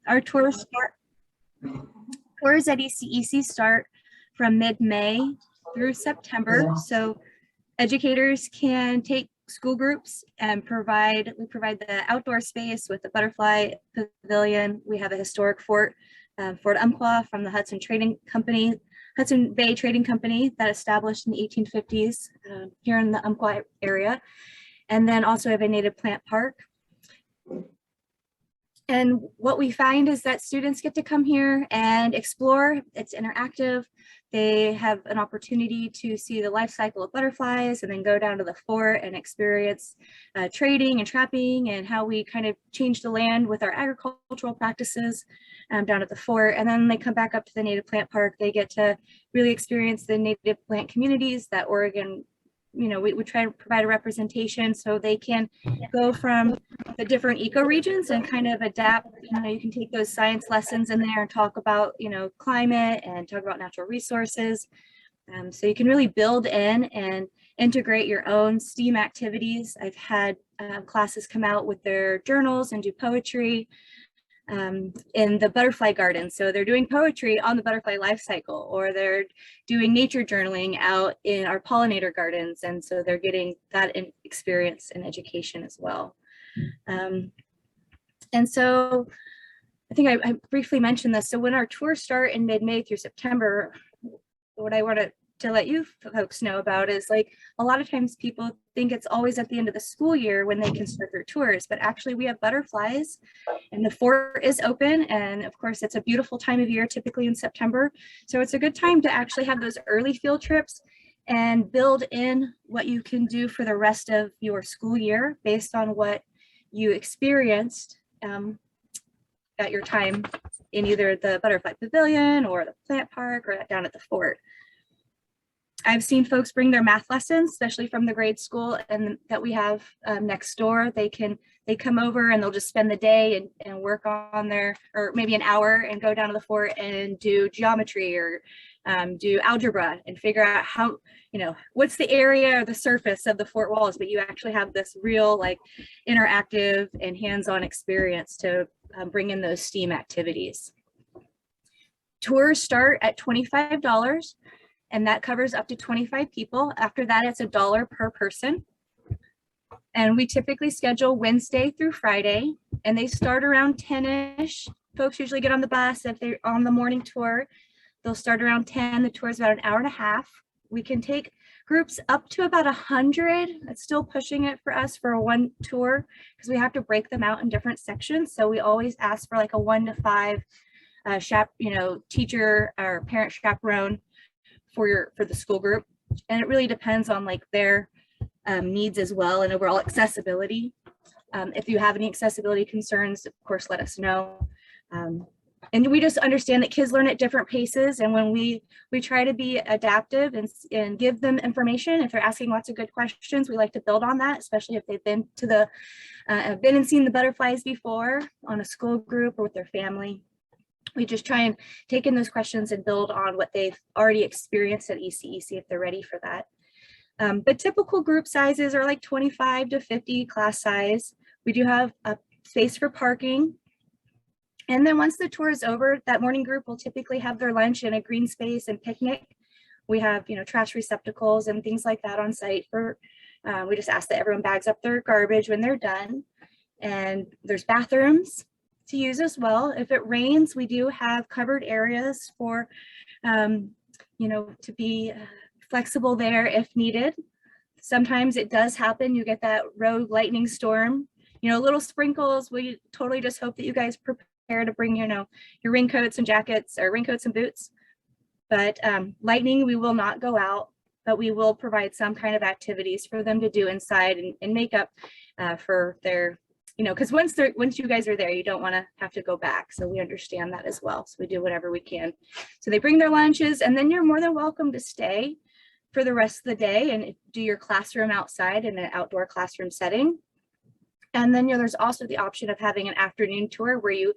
Our tours at ECEC start from mid-May through September. So educators can take school groups and we provide the outdoor space with the Butterfly Pavilion. We have a historic fort, Ford Umpqua from the Hudson Bay Trading Company that established in the 1850s here in the Umpqua area. And then also have a native plant park. And what we find is that students get to come here and explore. It's interactive. They have an opportunity to see the life cycle of butterflies and then go down to the fort and experience trading and trapping and how we kind of change the land with our agricultural practices down at the fort. And then they come back up to the native plant park. They get to really experience the native plant communities that Oregon, we try to provide a representation so they can go from the different ecoregions and kind of adapt. You can take those science lessons in there and talk about, climate and talk about natural resources. So you can really build in and integrate your own STEAM activities. I've had classes come out with their journals and do poetry in the butterfly garden. So they're doing poetry on the butterfly life cycle, or they're doing nature journaling out in our pollinator gardens. And so they're getting that experience and education as well. And so I think I briefly mentioned this. So when our tours start in mid-May through September, what I wanted to let you folks know about is, like, a lot of times people think it's always at the end of the school year when they can start their tours, but actually we have butterflies and the fort is open. And of course it's a beautiful time of year, typically in September. So it's a good time to actually have those early field trips and build in what you can do for the rest of your school year based on what you experienced at your time in either the Butterfly Pavilion or the plant park or down at the fort. I've seen folks bring their math lessons, especially from the grade school and that we have next door. They come over and they'll just spend the day and work on or maybe an hour and go down to the fort and do geometry or do algebra and figure out how, what's the area or the surface of the fort walls, but you actually have this real, like, interactive and hands-on experience to bring in those STEAM activities. Tours start at $25. And that covers up to 25 people. After that, it's $1 per person. And we typically schedule Wednesday through Friday, and they start around 10-ish. Folks usually get on the bus if they're on the morning tour. They'll start around 10. The tour is about an hour and a half. We can take groups up to about 100. It's still pushing it for us for a one tour because we have to break them out in different sections. So we always ask for like a 1 to 5 teacher or parent chaperone for the school group. And it really depends on like their needs as well and overall accessibility. If you have any accessibility concerns, of course, let us know. And we just understand that kids learn at different paces. And when we try to be adaptive and give them information, if they're asking lots of good questions, we like to build on that, especially if they've been to been and seen the butterflies before on a school group or with their family. We just try and take in those questions and build on what they've already experienced at ECEC if they're ready for that. But typical group sizes are like 25 to 50 class size. We do have a space for parking. And then once the tour is over, that morning group will typically have their lunch in a green space and picnic. We have, trash receptacles and things like that on site we just ask that everyone bags up their garbage when they're done. And there's bathrooms to use as well. If it rains, we do have covered areas for, to be flexible there if needed. Sometimes it does happen. You get that rogue lightning storm, little sprinkles. We totally just hope that you guys prepare to bring, your raincoats and jackets or raincoats and boots. But lightning, we will not go out, but we will provide some kind of activities for them to do inside and make up for their because once you guys are there, you don't want to have to go back. So we understand that as well. So we do whatever we can. So they bring their lunches, and then you're more than welcome to stay for the rest of the day and do your classroom outside in an outdoor classroom setting. And then there's also the option of having an afternoon tour where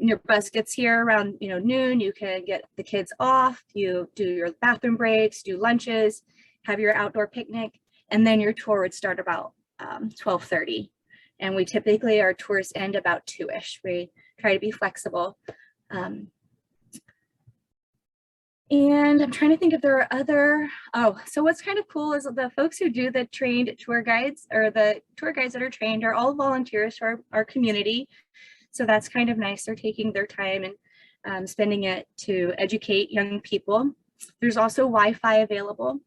your bus gets here around noon. You can get the kids off, you do your bathroom breaks, do lunches, have your outdoor picnic, and then your tour would start about 12:30. And we typically, our tours end about 2-ish. We try to be flexible. And I'm trying to think if there are other, so what's kind of cool is the folks who do the trained tour guides, or the tour guides that are trained, are all volunteers for our community. So that's kind of nice. They're taking their time and spending it to educate young people. There's also Wi-Fi available.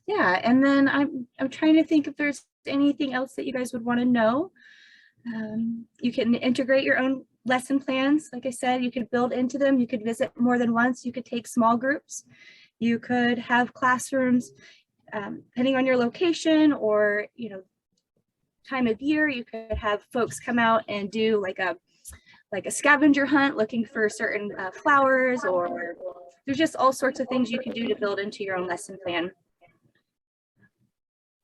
Yeah, and then I'm trying to think if there's anything else that you guys would want to know. You can integrate your own lesson plans. Like I said, you could build into them. You could visit more than once. You could take small groups. You could have classrooms, depending on your location or, you know, time of year. You could have folks come out and do like a scavenger hunt looking for certain flowers, or there's just all sorts of things you can do to build into your own lesson plan.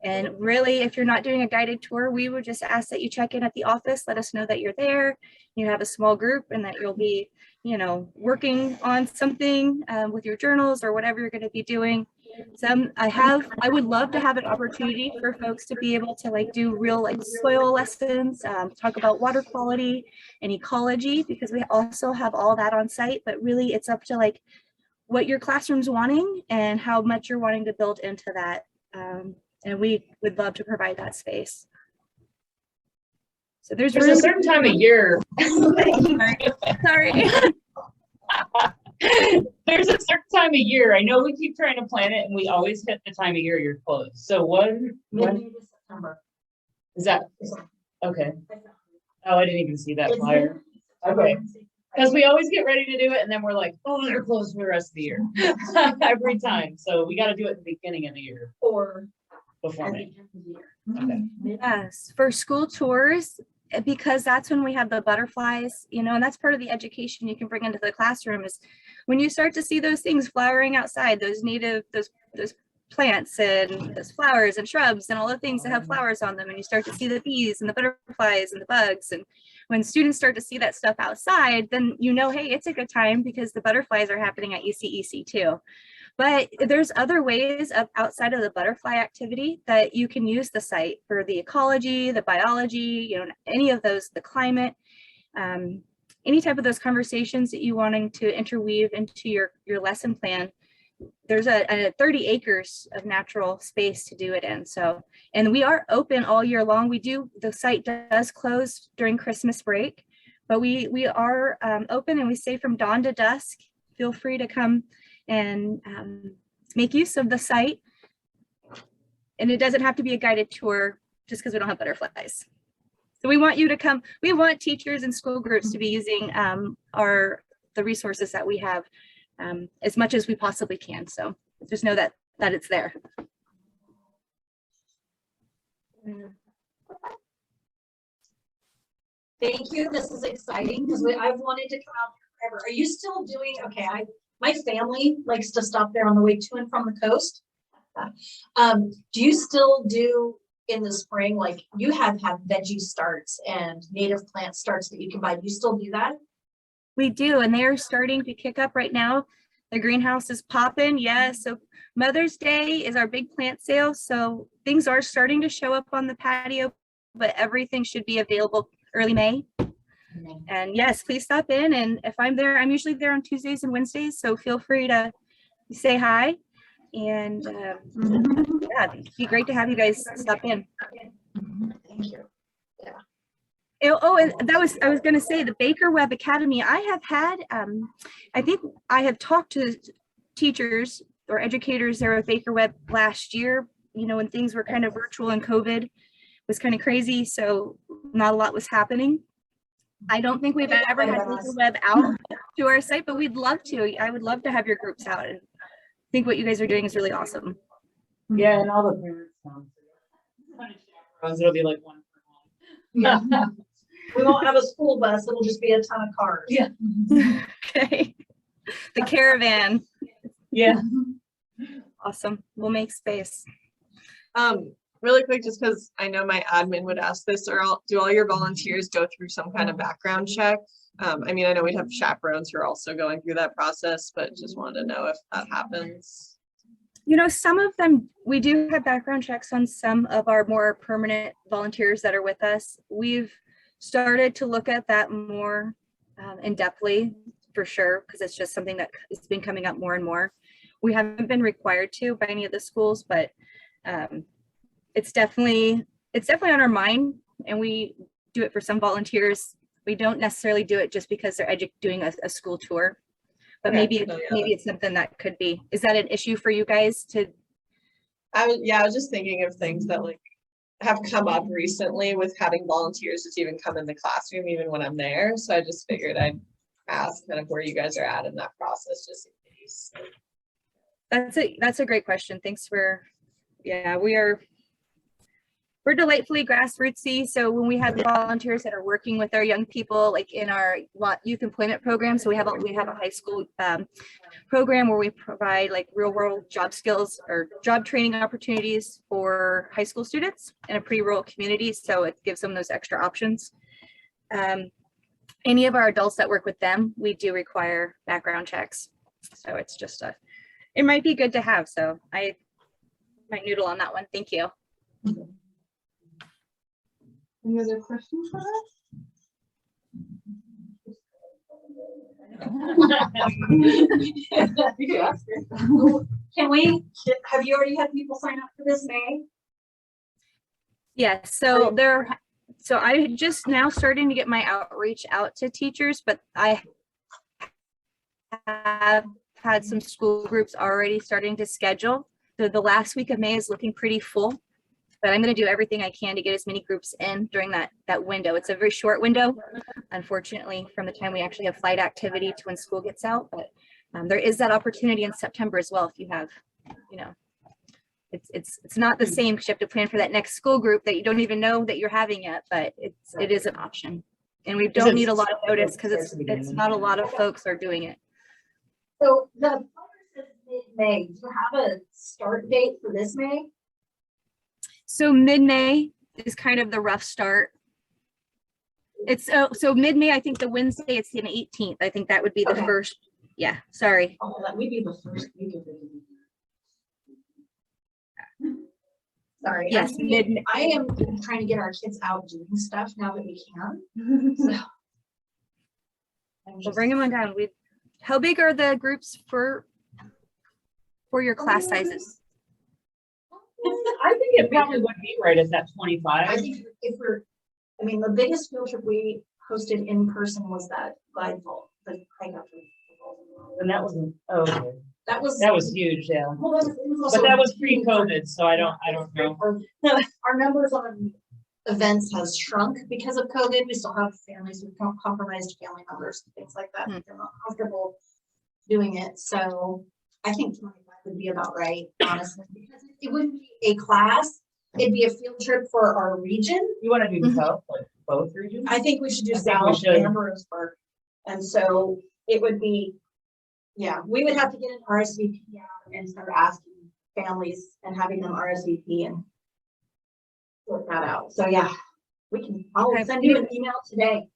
And really, if you're not doing a guided tour, we would just ask that you check in at the office, let us know that you're there, you have a small group, and that you'll be, you know, working on something with your journals or whatever you're going to be doing. I would love to have an opportunity for folks to be able to like do real like soil lessons, talk about water quality and ecology, because we also have all that on site, but really it's up to like what your classroom's wanting and how much you're wanting to build into that. And we would love to provide that space. So there's a certain time of year. Sorry. There's a certain time of year. I know we keep trying to plan it and we always hit the time of year you're closed. So when September. Is that okay? Oh, I didn't even see that flyer. Okay. Because we always get ready to do it and then we're like, oh, they're closed for the rest of the year. Every time. So we got to do it at the beginning of the year. Or before May. Okay. Yes, for school tours, because that's when we have the butterflies, you know, and that's part of the education you can bring into the classroom, is when you start to see those things flowering outside, those native, those plants and those flowers and shrubs and all the things that have flowers on them, and you start to see the bees and the butterflies and the bugs. And when students start to see that stuff outside, then you know, hey, it's a good time because the butterflies are happening at ECEC too. But there's other ways of outside of the butterfly activity that you can use the site for: the ecology, the biology, you know, any of those, the climate, any type of those conversations that you wanting to interweave into your lesson plan. There's a 30 acres of natural space to do it in. So, and we are open all year long. The site does close during Christmas break, but we are open, and we stay from dawn to dusk. Feel free to come and make use of the site. And it doesn't have to be a guided tour just because we don't have butterflies. So we want you to come. We want teachers and school groups to be using the resources that we have as much as we possibly can. So just know that it's there. Thank you. This is exciting because I've wanted to come out here forever. Are you still doing okay? My family likes to stop there on the way to and from the coast. Do you still do in the spring, like you have veggie starts and native plant starts that you can buy? Do you still do that? We do, and they are starting to kick up right now. The greenhouse is popping. Yes. So Mother's Day is our big plant sale. So things are starting to show up on the patio, but everything should be available early May. And yes, please stop in. And if I'm there, I'm usually there on Tuesdays and Wednesdays. So feel free to say hi. And yeah, it'd be great to have you guys stop in. Thank you. Yeah. Oh, and I was going to say the Baker Web Academy. I have had, I think I have talked to teachers or educators there at Baker Web last year, you know, when things were kind of virtual and COVID was kind of crazy. So not a lot was happening. I don't think we've ever had Baker Web out to our site, but we'd love to. I would love to have your groups out, and I think what you guys are doing is really awesome. Yeah, and all the parents it'll be like one for one. Yeah. We won't have a school bus. It'll just be a ton of cars. Yeah. Okay. The caravan. Yeah. Awesome. We'll make space. Really quick, just because I know my admin would ask this, do all your volunteers go through some kind of background check? I mean, I know we'd have chaperones who are also going through that process, but just wanted to know if that happens. You know, some of them, we do have background checks on some of our more permanent volunteers that are with us. We've started to look at that more in depthly, for sure, because it's just something that has been coming up more and more. We haven't been required to by any of the schools, but it's definitely on our mind, and we do it for some volunteers. We don't necessarily do it just because they're doing a school tour. But maybe maybe it's something that could be. Is that an issue for you guys to? I was just thinking of things that like have come up recently with having volunteers just even come in the classroom even when I'm there. So I just figured I'd ask kind of where you guys are at in that process, just in case. That's a great question. Thanks for, yeah, we're delightfully grassrootsy. So when we have volunteers that are working with our young people, like in our youth employment program, so we have a high school program where we provide like real world job skills or job training opportunities for high school students in a pretty rural community. So it gives them those extra options. Any of our adults that work with them, we do require background checks. So it's just it might be good to have. So I might noodle on that one. Thank you. Any other questions for us? Have you already had people sign up for this May? Yes, so I just now starting to get my outreach out to teachers, but I have had some school groups already starting to schedule. So the last week of May is looking pretty full, but I'm going to do everything I can to get as many groups in during that window. It's a very short window, unfortunately, from the time we actually have flight activity to when school gets out, but there is that opportunity in September as well. If you have, you know, it's not the same because you have to plan for that next school group that you don't even know that you're having yet, but it is an option. And we don't need a lot of notice because it's not a lot of folks are doing it. So the flyer says mid-May. Do you have a start date for this May? So mid-May is kind of the rough start. It's so mid-May, I think the Wednesday, it's the 18th. I think that would be the first. Yeah, sorry. Oh, that would be the first week of it. Sorry. Yes, I am trying to get our kids out doing stuff now that we can. So we'll bring them on down. How big are the groups for your class sizes? I think it probably would be right at that 25. I think the biggest field trip we hosted in person was that glide vault, the hike up. And that wasn't, okay. That was huge, yeah. Well, but that was pre-COVID, so I don't know. Our numbers on events has shrunk because of COVID. We still have families with compromised family members and things like that. They're not comfortable doing it. So I think 25 would be about right, honestly, because it wouldn't be a class. It'd be a field trip for our region. You want to do the South, like both regions? I think we should do South and Harrisburg. And so it would be, yeah, we would have to get an RSVP out and start asking families and having them RSVP and sort that out. So yeah, I'll send you an email today.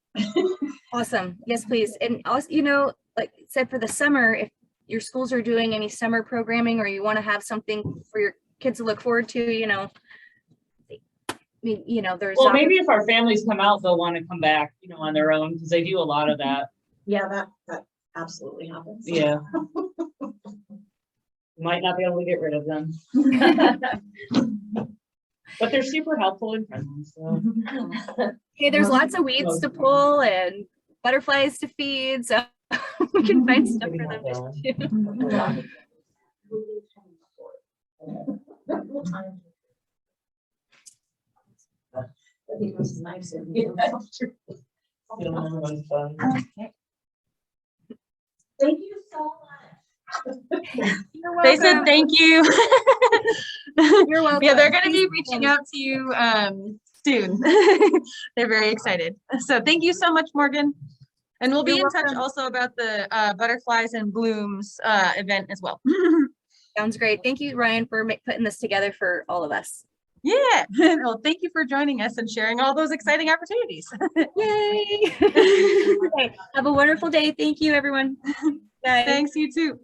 Awesome. Yes, please. And also, you know, like I said, for the summer, if your schools are doing any summer programming or you want to have something for your kids to look forward to, you know, there's. Well, maybe if our families come out, they'll want to come back, you know, on their own because they do a lot of that. Yeah, that absolutely happens. Yeah. Might not be able to get rid of them. But they're super helpful and friendly. So Okay, there's lots of weeds to pull and butterflies to feed, so we can find stuff for them to do. I think this is nice. Thank you so much. They said thank you. You're welcome. Yeah, they're going to be reaching out to you soon. They're very excited. So thank you so much, Morgan. And we'll be in touch also about the Butterflies and Blooms event as well. Sounds great. Thank you, Ryan, for putting this together for all of us. Yeah. Well, thank you for joining us and sharing all those exciting opportunities. Yay. Okay. Have a wonderful day. Thank you, everyone. Bye. Thanks, you too.